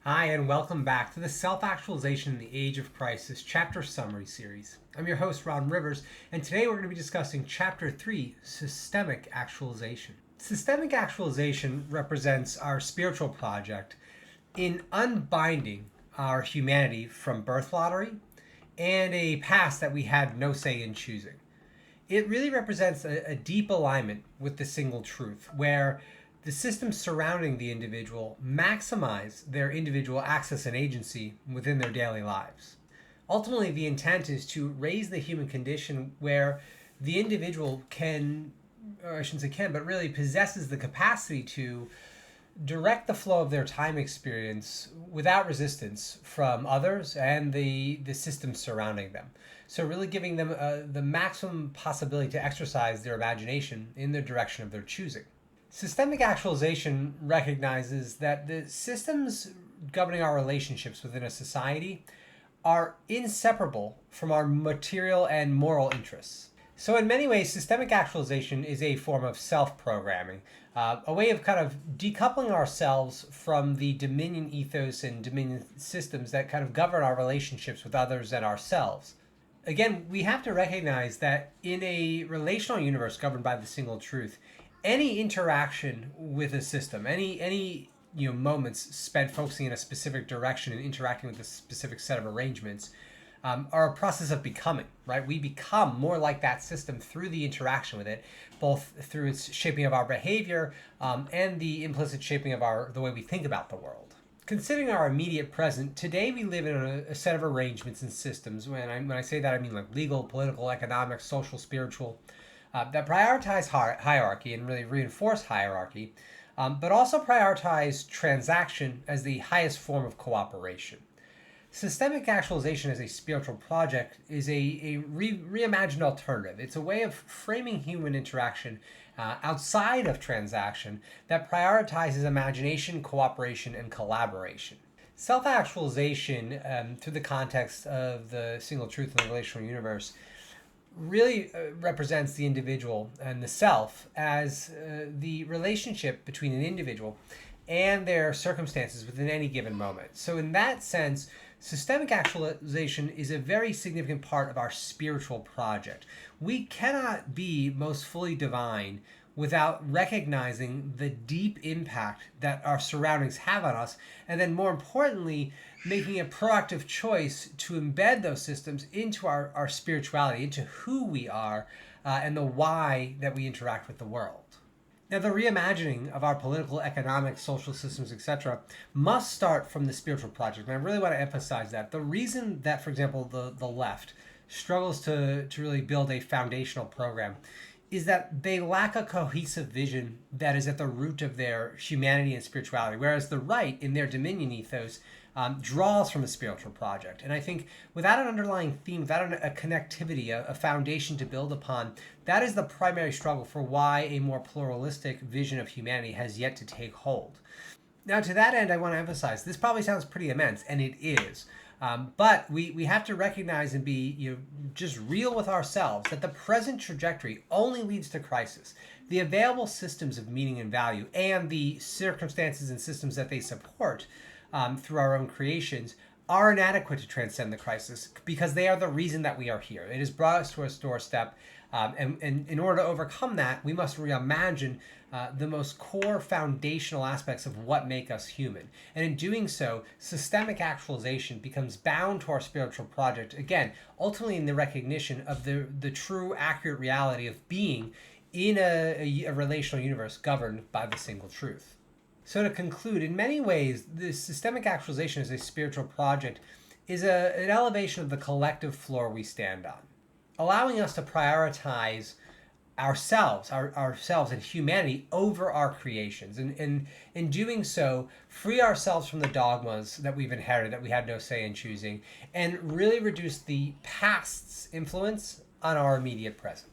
Hi, and welcome back to the Self-Actualization in the Age of Crisis Chapter Summary Series. I'm your host, Ron Rivers, and today we're going to be discussing Chapter 3, Systemic Actualization. Systemic actualization represents our spiritual project in unbinding our humanity from birth lottery and a past that we had no say in choosing. It really represents a deep alignment with the single truth, where the systems surrounding the individual maximize their individual access and agency within their daily lives. Ultimately, the intent is to raise the human condition where the individual can, or I shouldn't say can, but really possesses the capacity to direct the flow of their time experience without resistance from others and the systems surrounding them. So really giving them the maximum possibility to exercise their imagination in the direction of their choosing. Systemic actualization recognizes that the systems governing our relationships within a society are inseparable from our material and moral interests. So in many ways, systemic actualization is a form of self-programming, a way of kind of decoupling ourselves from the dominion ethos and dominion systems that kind of govern our relationships with others and ourselves. Again, we have to recognize that in a relational universe governed by the single truth, any interaction with a system, any moments spent focusing in a specific direction and interacting with a specific set of arrangements, are a process of becoming, right? We become more like that system through the interaction with it, both through its shaping of our behavior and the implicit shaping of the way we think about the world. Considering our immediate present, today we live in a set of arrangements and systems. When I say that, I mean like legal, political, economic, social, spiritual, that prioritize hierarchy and really reinforce hierarchy, but also prioritize transaction as the highest form of cooperation. Systemic actualization as a spiritual project is a reimagined alternative. It's a way of framing human interaction outside of transaction that prioritizes imagination, cooperation, and collaboration. Self-actualization, through the context of the single truth in the relational universe, really represents the individual and the self as the relationship between an individual and their circumstances within any given moment. So in that sense, systemic actualization is a very significant part of our spiritual project. We cannot be most fully divine without recognizing the deep impact that our surroundings have on us, and then more importantly, making a proactive choice to embed those systems into our spirituality, into who we are, and the why that we interact with the world. Now, the reimagining of our political, economic, social systems, etc., must start from the spiritual project. And I really want to emphasize that. The reason that, for example, the left struggles to really build a foundational program is that they lack a cohesive vision that is at the root of their humanity and spirituality, whereas the right, in their dominion ethos, draws from a spiritual project. And I think without an underlying theme, without a connectivity, a foundation to build upon, that is the primary struggle for why a more pluralistic vision of humanity has yet to take hold. Now, to that end, I want to emphasize, this probably sounds pretty immense, and it is. But we have to recognize and be just real with ourselves that the present trajectory only leads to crisis. The available systems of meaning and value and the circumstances and systems that they support through our own creations are inadequate to transcend the crisis because they are the reason that we are here. It has brought us to a doorstep, and in order to overcome that, we must reimagine the most core foundational aspects of what make us human. And in doing so, systemic actualization becomes bound to our spiritual project, again, ultimately in the recognition of the true, accurate reality of being in a relational universe governed by the single truth. So to conclude, in many ways, this systemic actualization as a spiritual project is an elevation of the collective floor we stand on, allowing us to prioritize ourselves and humanity over our creations. And in doing so, free ourselves from the dogmas that we've inherited, that we had no say in choosing, and really reduce the past's influence on our immediate present.